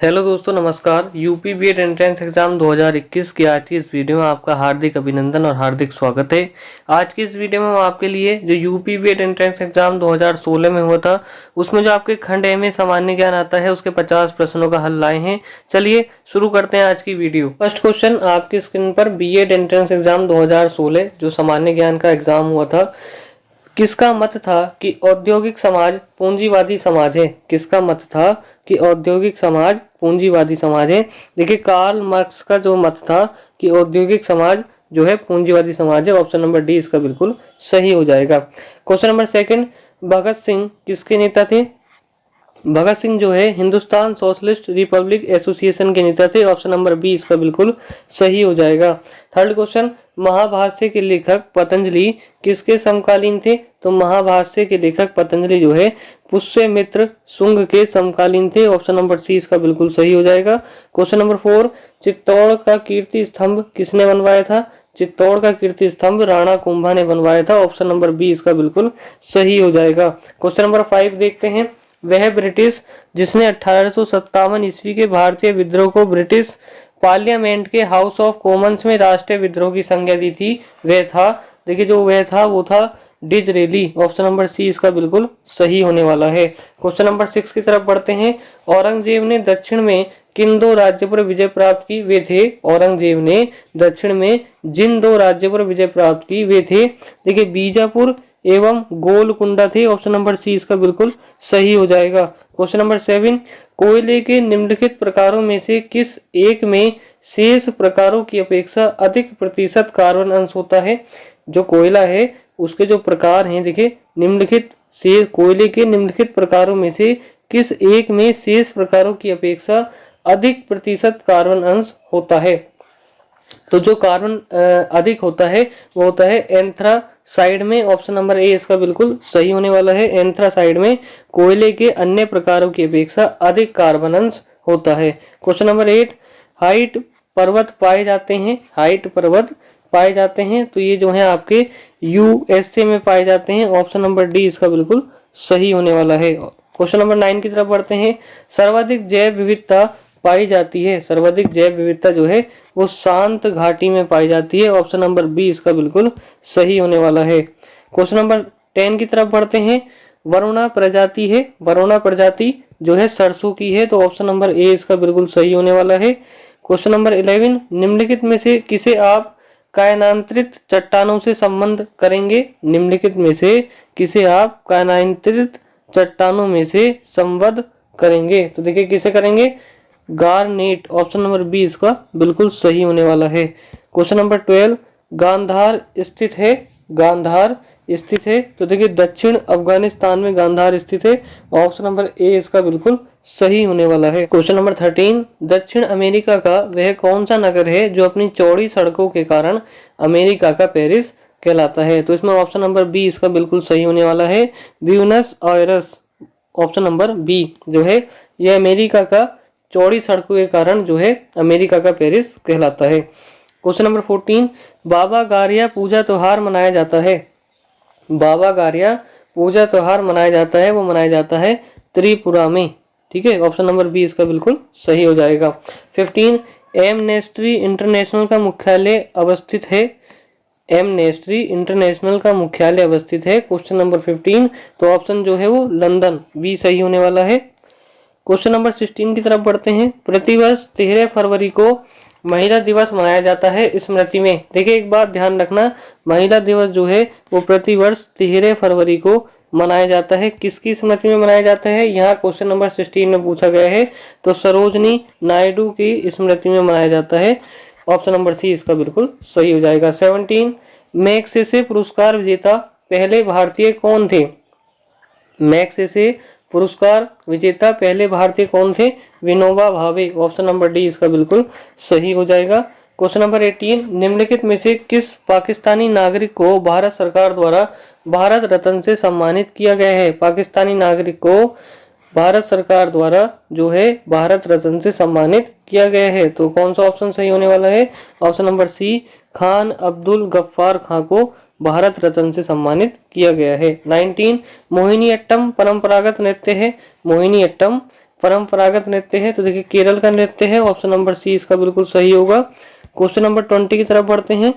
Hello दोस्तों, नमस्कार। UP BEd entrance exam 2021 की आज की इस वीडियो में आपका हार्दिक अभिनंदन और हार्दिक स्वागत है। आज की इस वीडियो में हम आपके लिए जो यूपी बीएड एंट्रेंस एग्जाम 2016 में हुआ था उसमें जो आपके खंड ए में सामान्य ज्ञान आता है उसके 50 प्रश्नों का हल लाए हैं। चलिए शुरू करते हैं आज की वीडियो। फर्स्ट क्वेश्चन आपकी स्क्रीन पर, बीएड एंट्रेंस एग्जाम 2016 जो सामान्य ज्ञान का एग्जाम हुआ था, किसका मत था कि औद्योगिक समाज पूंजीवादी समाज है? किसका मत था कि औद्योगिक समाज पूंजीवादी समाज है? देखिए, कार्ल मार्क्स का जो मत था कि औद्योगिक समाज जो है पूंजीवादी समाज है। ऑप्शन नंबर डी इसका बिल्कुल सही हो जाएगा। Question number second, Bhagat Singh किसके नेता थे? भगत सिंह जो है हिंदुस्तान सोशलिस्ट रिपब्लिक एसोसिएशन के नेता थे। ऑप्शन नंबर बी इसका बिल्कुल सही हो जाएगा। थर्ड क्वेश्चन, महाभाष्य के लेखक पतंजलि किसके समकालीन थे? तो महाभाष्य के लेखक पतंजलि जो है पुष्यमित्र शुंग के समकालीन थे। ऑप्शन नंबर सी इसका बिल्कुल सही हो जाएगा। क्वेश्चन नंबर 4, चित्तौड़ का कीर्ति स्तंभ किसने बनवाया था? चित्तौड़ का कीर्ति स्तंभ राणा कुंभा ने बनवाया था। ऑप्शन नंबर बी इसका बिल्कुल सही हो जाएगा। क्वेश्चन नंबर 5 देखते हैं, वह ब्रिटिश जिसने 1857 ईस्वी के भारतीय विद्रोह को ब्रिटिश पार्लियामेंट के हाउस ऑफ कॉमन्स में राष्ट्रीय विद्रोह की संज्ञा दी थी, वह था, देखिए जो वह था वो था डिज़रेली। ऑप्शन नंबर सी इसका बिल्कुल सही होने वाला है। क्वेश्चन नंबर 6 की तरफ बढ़ते हैं, औरंगजेब ने दक्षिण में किन दो राज्यों पर विजय प्राप्त की? वे थे, औरंगजेब ने दक्षिण में जिन दो राज्यों पर विजय प्राप्त की वे थे, देखिए बीजापुर एवं गोलकुंडा थे। ऑप्शन नंबर सी इसका बिल्कुल सही हो जाएगा। क्वेश्चन नंबर 7, कोयले के निम्नलिखित प्रकारों में से किस एक में शेष प्रकारों की अपेक्षा अधिक प्रतिशत कार्बन अंश होता है? जो कोयला है उसके जो प्रकार हैं, देखिए निम्नलिखित से कोयले के निम्नलिखित प्रकारों में से किस एक में शेष प्रकारों की अपेक्षा अधिक प्रतिशत कार्बन अंश होता है? तो जो कार्बन अधिक होता है वो होता है एंथ्रासाइड में। ऑप्शन नंबर ए इसका बिल्कुल सही होने वाला है। एंथ्रासाइड में कोयले के अन्य प्रकारों की अपेक्षा अधिक कार्बन अंश होता है। क्वेश्चन नंबर 8, हाइट पर्वत पाए जाते हैं, हाइट पर्वत पाए जाते हैं तो ये जो है आपके यूएसए में पाए जाते हैं। ऑप्शन नंबर डी इसका बिल्कुल सही होने वाला है। क्वेश्चन नंबर 9 की तरफ बढ़ते हैं, सर्वाधिक जैव विविधता पाई जाती है, सर्वाधिक जैव विविधता जो है वो शांत घाटी में पाई जाती है। ऑप्शन नंबर बी इसका बिल्कुल सही होने वाला है। क्वेश्चन नंबर 10 की तरफ बढ़ते हैं, वरुणा प्रजाति है, वरुणा प्रजाति जो है सरसों की है, तो ऑप्शन नंबर ए इसका बिल्कुल सही होने वाला है। क्वेश्चन नंबर 11, निम्नलिखित में से किसे आप कायनांतरित चट्टानों से संबंध करेंगे? निम्नलिखित में से किसे आप कायनांतरित चट्टानों में से संबद्ध करेंगे? तो देखिए किसे करेंगे, गारनेट। ऑप्शन नंबर बी इसका बिल्कुल सही होने वाला है। क्वेश्चन नंबर 12, गांधार स्थित है, गांधार स्थित है तो देखिए दक्षिण अफगानिस्तान में गांधार स्थित है। ऑप्शन नंबर ए इसका बिल्कुल सही होने वाला है। क्वेश्चन नंबर 13, दक्षिण अमेरिका का वह कौन सा नगर है जो अपनी चौड़ी सड़कों के कारण अमेरिका का पेरिस कहलाता है? तो इसमें ऑप्शन नंबर बी इसका बिल्कुल सही होने वाला है, Buenos Aires. Option number B जो है यह अमेरिका का चौड़ी सड़कों के कारण जो है अमेरिका का पेरिस कहलाता है। क्वेश्चन नंबर 14, बाबा गारिया पूजा त्योहार मनाया जाता है, बाबा गारिया पूजा त्योहार मनाया जाता है, वो मनाया जाता है त्रिपुरा में, ठीक है। ऑप्शन नंबर बी इसका बिल्कुल सही हो जाएगा। 15, एमनेस्टी इंटरनेशनल का मुख्यालय अवस्थित है, एमनेस्टी इंटरनेशनल का मुख्यालय अवस्थित है। क्वेश्चन नंबर 15 तो ऑप्शन जो है वो लंदन, बी सही होने वाला है। क्वेश्चन नंबर 16 की तरफ बढ़ते हैं, प्रतिवर्ष 13 फरवरी को महिला दिवस मनाया जाता है स्मृति में। देखिए एक बात ध्यान रखना, महिला दिवस जो है वो प्रतिवर्ष 13 फरवरी को मनाया जाता है, किसकी स्मृति में मनाया जाता है? यहाँ क्वेश्चन नंबर 16 में पूछा गया है तो सरोजनी नायडू की स्मृति में मनाया जाता है। ऑप्शन नंबर सी इसका बिल्कुल सही हो जाएगा। 17, मैग्सेसे पुरस्कार विजेता पहले भारतीय कौन थे? मैग्सेसे पुरस्कार विजेता पहले भारतीय कौन थे? Vinoba Bhave. Option number D इसका बिल्कुल सही हो जाएगा। क्वेश्चन नंबर 18, निम्नलिखित में से किस पाकिस्तानी नागरिक को भारत सरकार द्वारा भारत रत्न से सम्मानित किया गया है? पाकिस्तानी नागरिक को भारत सरकार द्वारा जो है भारत रत्न से सम्मानित किया गया है, तो कौन सा ऑप्शन सही होने वाला है? Option number C, Khan Abdul Gaffar Khan को भारत रत्न से सम्मानित किया गया है। 19, मोहिनीअट्टम परंपरागत नृत्य है, मोहिनीअट्टम परंपरागत नृत्य है? तो देखिए केरल का नृत्य है, ऑप्शन नंबर सी इसका बिल्कुल सही होगा। क्वेश्चन नंबर 20 की तरफ बढ़ते हैं।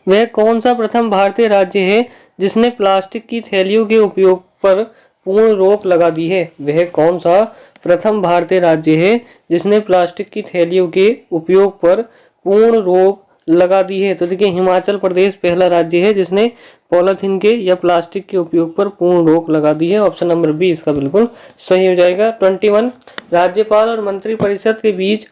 वह कौन सा प्रथम भारतीय राज्य है जिसने प्लास्टिक की थैलियों के उपयोग पर पूर्ण रोक लगा दी है? वह कौन सा प्रथम भारतीय राज्य है जिसने प्लास्टिक की थैलियों के उपयोग पर पूर्ण रोक लगा दी है? तो देखिए हिमाचल प्रदेश पहला राज्य है जिसने पॉलिथीन के या प्लास्टिक के उपयोग पर पूर्ण रोक लगा दी है। ऑप्शन नंबर बी इसका बिल्कुल सही हो जाएगा। 21 राज्यपाल और मंत्रिपरिषद के बीच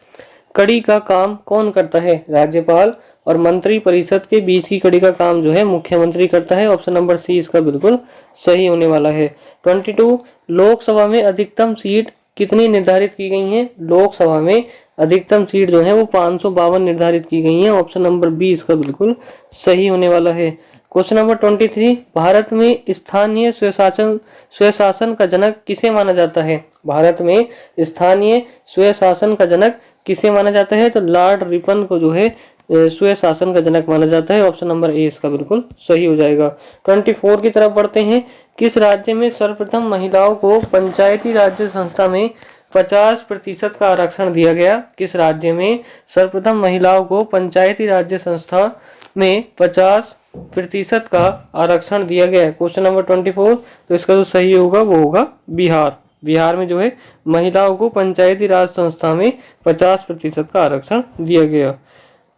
कड़ी का काम कौन करता है? राज्यपाल और मंत्री परिषद के बीच की कड़ी का काम जो है मुख्यमंत्री करता है। ऑप्शन नंबर सी इसका बिल्कुल सही होने वाला है। 22 लोकसभा में अधिकतम सीट कितनी निर्धारित की गई हैं? लोकसभा में अधिकतम सीट जो है वो 552 निर्धारित की गई हैं। ऑप्शन नंबर बी इसका बिल्कुल सही होने वाला है। क्वेश्चन नंबर 23 भारत में स्थानीय स्वशासन का जनक किसे माना जाता है? भारत में स्थानीय स्वशासन का जनक किसे माना जाता है? तो लॉर्ड रिपन को जो है स्वशासन का जनक माना जाता है। ऑप्शन नंबर ए इसका बिल्कुल सही हो जाएगा। 24 की तरफ बढ़ते हैं। किस राज्य में सर्वप्रथम महिलाओं को पंचायती राज्य संस्था में 50% का आरक्षण दिया गया? किस राज्य में सर्वप्रथम महिलाओं को पंचायती राज्य संस्था में 50% का आरक्षण दिया गया है? क्वेश्चन नंबर 24, तो इसका जो सही होगा वो होगा बिहार। बिहार में जो है महिलाओं को पंचायती राज संस्था में 50% का आरक्षण दिया गया।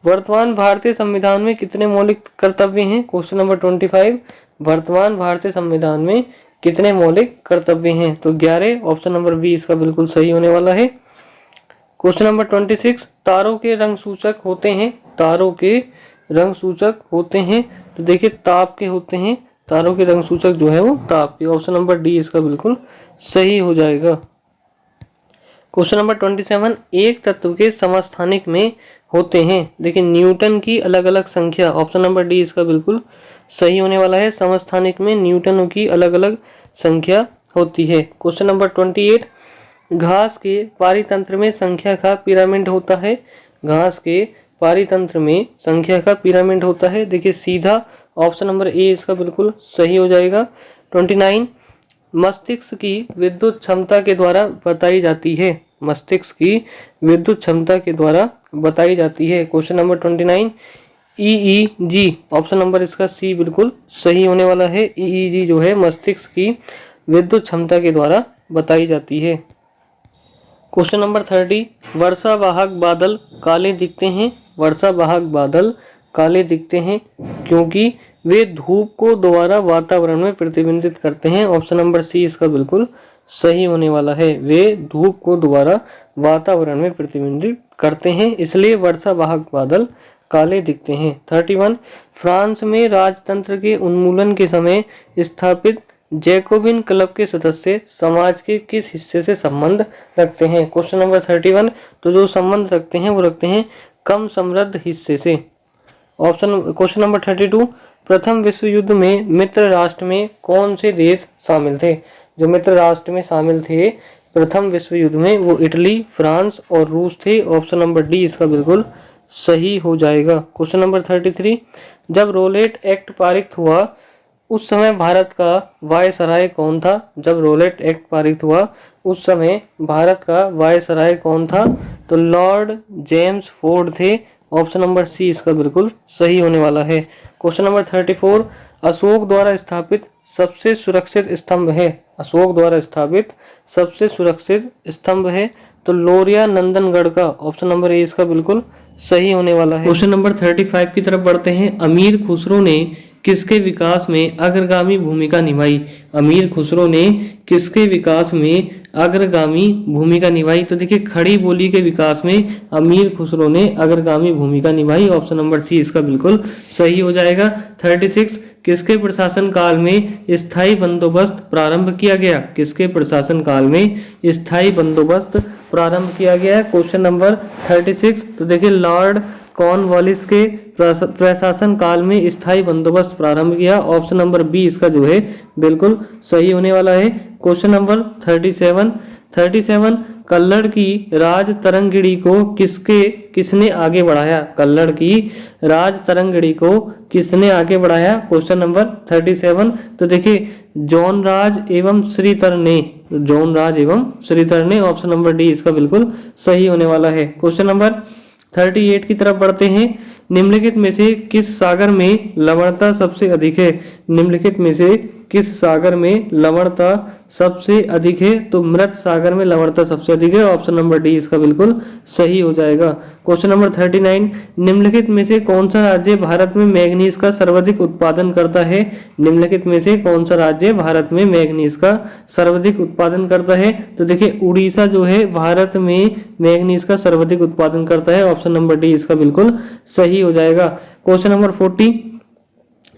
वर्तमान भारतीय संविधान में कितने मौलिक कर्तव्य हैं? क्वेश्चन नंबर 25, वर्तमान भारतीय संविधान में कितने मौलिक कर्तव्य हैं? तो 11। ऑप्शन नंबर बी इसका बिल्कुल सही होने वाला है। क्वेश्चन नंबर 26, तारों के रंग सूचक होते हैं? तारों के रंग सूचक होते हैं तो देखिए ताप के होते हैं। तारों के रंग सूचक जो है वो ताप के। ऑप्शन नंबर डी इसका बिल्कुल सही हो जाएगा। क्वेश्चन नंबर 27, एक तत्व के समस्थानिक में होते हैं? देखिए न्यूटन की अलग अलग संख्या। ऑप्शन नंबर डी इसका बिल्कुल सही होने वाला है। समस्थानिक में न्यूटनों की अलग अलग संख्या होती है। क्वेश्चन नंबर 28, घास के पारितंत्र में संख्या का पिरामिड होता है? घास के पारितंत्र में संख्या का पिरामिड होता है। देखिए सीधा ऑप्शन नंबर ए इसका बिल्कुल सही हो जाएगा। 29, मस्तिष्क की विद्युत क्षमता के द्वारा बताई जाती है? मस्तिष्क की विद्युत क्षमता के द्वारा बताई जाती है। Question number 29, EEG. Option number इसका सी बिल्कुल सही होने वाला है। ईईजी जो है मस्तिष्क की विद्युत क्षमता के द्वारा बताई जाती है। क्वेश्चन नंबर 30, वर्षा वाहक बादल काले दिखते हैं? वर्षा वाहक बादल काले दिखते हैं क्योंकि वे धूप को दोबारा वातावरण में प्रतिबिंबित करते हैं। ऑप्शन नंबर सी इसका बिल्कुल सही होने वाला है। वे धूप को दोबारा वातावरण में प्रतिबिंबित करते हैं, इसलिए वर्षा वाहक बादल काले दिखते हैं। 31, फ्रांस में राजतंत्र के उन्मूलन के समय स्थापित जैकोबिन क्लब के सदस्य समाज के किस हिस्से से संबंध रखते हैं? क्वेश्चन नंबर 31, तो जो संबंध रखते हैं वो रखते हैं कम समृद्ध हिस्से से। क्वेश्चन नंबर 32, प्रथम विश्व युद्ध में मित्र राष्ट्र में कौन से देश शामिल थे? जो मित्र राष्ट्र में शामिल थे प्रथम विश्व युद्ध में वो इटली, फ्रांस और रूस थे। ऑप्शन नंबर डी इसका बिल्कुल सही हो जाएगा। क्वेश्चन नंबर 33, जब रोलेट एक्ट पारित हुआ उस समय भारत का वायसराय कौन था? जब रोलेट एक्ट पारित हुआ उस समय भारत का वायसराय कौन था? तो लॉर्ड जेम्स फोर्ड थे। ऑप्शन नंबर सी इसका बिल्कुल सही होने वाला है। क्वेश्चन नंबर 34, अशोक द्वारा स्थापित सबसे सुरक्षित स्तंभ है? अशोक द्वारा स्थापित सबसे सुरक्षित स्तंभ है तो लोरिया नंदनगढ़ का। ऑप्शन नंबर ए इसका बिल्कुल सही होने वाला है। क्वेश्चन नंबर 35 की तरफ बढ़ते हैं। अमीर खुसरो ने किसके विकास में अग्रगामी भूमिका निभाई? अमीर खुसरो ने किसके विकास में अग्रगामी भूमिका निभाई? तो देखिए खड़ी बोली के विकास में अमीर खुसरो ने अग्रगामी भूमिका निभाई। ऑप्शन नंबर सी इसका बिल्कुल सही हो जाएगा। 36, किसके प्रशासन काल में स्थायी बंदोबस्त प्रारंभ किया गया? किसके प्रशासन काल में स्थायी बंदोबस्त प्रारंभ किया गया? क्वेश्चन नंबर 36, तो देखिए लॉर्ड कॉर्नवालिस के प्रशासन काल में स्थायी बंदोबस्त प्रारंभ किया। ऑप्शन नंबर बी इसका जो है बिल्कुल सही होने वाला है। क्वेश्चन नंबर 37, कल्लड़ की राज तरंगिणी को किसने आगे बढ़ाया? कल्लड़ की राज तरंगिणी को किसने आगे बढ़ाया? क्वेश्चन नंबर 37, तो देखिए जॉन राज एवं श्रीधर ने जौन राज एवं श्रीधर ने। ऑप्शन नंबर डी इसका बिल्कुल सही होने वाला है। क्वेश्चन नंबर 38 की तरफ बढ़ते हैं। निम्नलिखित में से किस सागर में लवणता सबसे अधिक है? निम्नलिखित में से किस सागर में लवणता सबसे अधिक है? तो मृत सागर में लवणता सबसे अधिक है। ऑप्शन नंबर डी इसका बिल्कुल सही हो जाएगा। क्वेश्चन नंबर 39, निम्नलिखित में से कौन सा राज्य भारत में मैग्नीज का सर्वाधिक उत्पादन करता है? निम्नलिखित में से कौन सा राज्य भारत में मैग्नीज का सर्वाधिक उत्पादन करता है? तो देखिए उड़ीसा जो है भारत में मैग्नीज का सर्वाधिक उत्पादन करता है। ऑप्शन नंबर डी इसका बिल्कुल सही हो जाएगा। क्वेश्चन नंबर 40,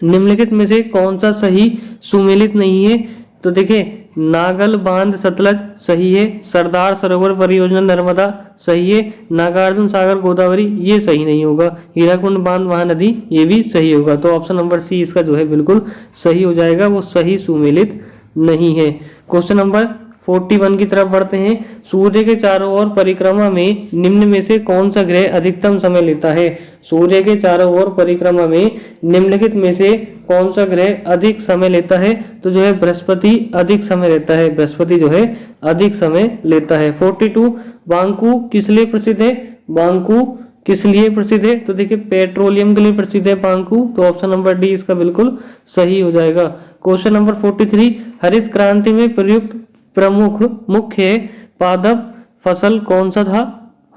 निम्नलिखित में से कौन सा सही सुमेलित नहीं है? तो देखिए नागल बांध सतलज सही है, सरदार सरोवर परियोजना नर्मदा सही है, नागार्जुन सागर गोदावरी ये सही नहीं होगा, हीराकुंड बांध महानदी ये भी सही होगा। तो ऑप्शन नंबर सी इसका जो है बिल्कुल सही हो जाएगा, वो सही सुमेलित नहीं है। क्वेश्चन नंबर 41 की तरफ बढ़ते हैं। सूर्य के चारों ओर परिक्रमा में निम्न में से कौन सा ग्रह अधिकतम समय लेता है? सूर्य के चारों ओर परिक्रमा में निम्नलिखित में से कौन सा ग्रह अधिक समय लेता है? तो जो है बृहस्पति अधिक समय लेता है, बृहस्पति जो है अधिक समय लेता है। 42, बांकू किस लिए प्रसिद्ध है? बांकू किस लिए प्रसिद्ध है? तो देखिए पेट्रोलियम के लिए प्रसिद्ध है बांकू। तो ऑप्शन नंबर डी इसका बिल्कुल सही हो जाएगा। क्वेश्चन नंबर 43, हरित क्रांति में प्रयुक्त प्रमुख मुख्य पादप फसल कौन सा था?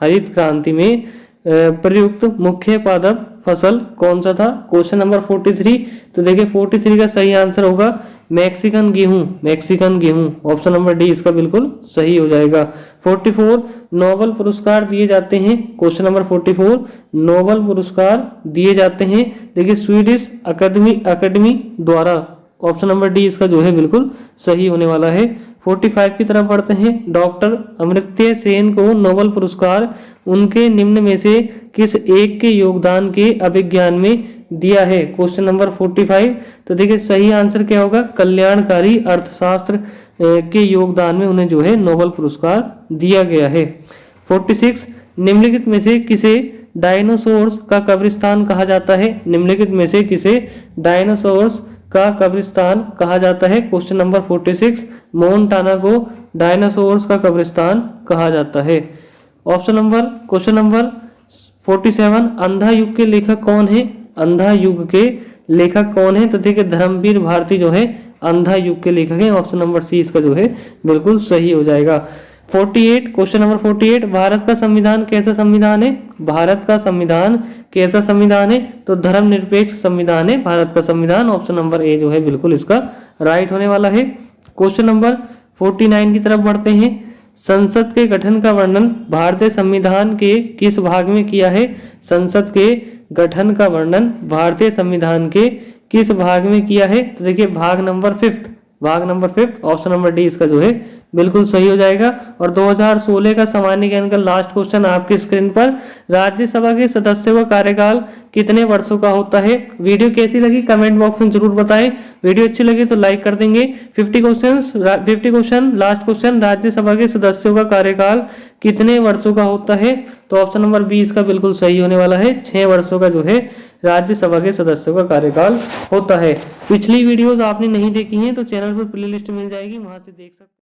हरित क्रांति में प्रयुक्त मुख्य पादप फसल कौन सा था? क्वेश्चन नंबर 43, तो देखिए 43 का सही आंसर होगा मैक्सिकन गेहूं, मैक्सिकन गेहूं। ऑप्शन नंबर डी इसका बिल्कुल सही हो जाएगा। 44, नोबेल पुरस्कार दिए जाते हैं। क्वेश्चन नंबर 44, नोबेल पुरस्कार दिए जाते हैं देखिए स्वीडिश अकेडमी द्वारा। ऑप्शन नंबर डी इसका जो है बिल्कुल सही होने वाला है। 45 की तरफ बढ़ते हैं। डॉक्टर अमर्त्य सेन को नोबेल पुरस्कार उनके निम्न में से किस एक के योगदान के अभिज्ञान में दिया है? क्वेश्चन नंबर 45, तो देखिए सही आंसर क्या होगा? कल्याणकारी अर्थशास्त्र के योगदान में उन्हें जो है नोबेल पुरस्कार दिया गया है। 46, निम्नलिखित में से किसे डायनासोर्स का कब्रिस्तान कहा जाता है? निम्नलिखित में से किसे डायनासोर्स का कब्रिस्तान कहा जाता है? क्वेश्चन नंबर 46, मोन्टाना को डायनासोर्स का कब्रिस्तान कहा जाता है। क्वेश्चन नंबर 47, अंधा युग के लेखक कौन है? अंधा युग के लेखक कौन है? तो देखिए धर्मवीर भारती जो है अंधा युग के लेखक है। ऑप्शन नंबर सी इसका जो है बिल्कुल सही हो जाएगा। 48, क्वेश्चन नंबर 48, भारत का संविधान कैसा संविधान है? भारत का संविधान कैसा संविधान है? तो धर्मनिरपेक्ष संविधान है भारत का संविधान। ऑप्शन नंबर ए जो है बिल्कुल इसका राइट होने वाला है। क्वेश्चन नंबर 49 की तरफ बढ़ते हैं। संसद के गठन का वर्णन भारतीय संविधान के किस भाग में किया है? संसद के गठन का वर्णन भारतीय संविधान के किस भाग में किया है? तो देखिए भाग नंबर 5, ऑप्शन नंबर डी इसका जो है बिल्कुल सही हो जाएगा। और 2016 का सामान्य ज्ञान का लास्ट क्वेश्चन आपकी स्क्रीन पर, राज्यसभा के सदस्यों का कार्यकाल कितने वर्षों का होता है? वीडियो कैसी लगी कमेंट बॉक्स में जरूर बताएं। वीडियो अच्छी लगी तो लाइक कर देंगे। 50 क्वेश्चन, लास्ट क्वेश्चन, राज्यसभा के सदस्यों का कार्यकाल कितने वर्षों का होता है? तो ऑप्शन नंबर बी इसका बिल्कुल सही होने वाला है। 6 वर्षों का जो है राज्यसभा के सदस्यों का कार्यकाल होता है। पिछली वीडियोस आपने नहीं देखी हैं तो चैनल पर प्लेलिस्ट मिल जाएगी, वहां से देख सकते हैं।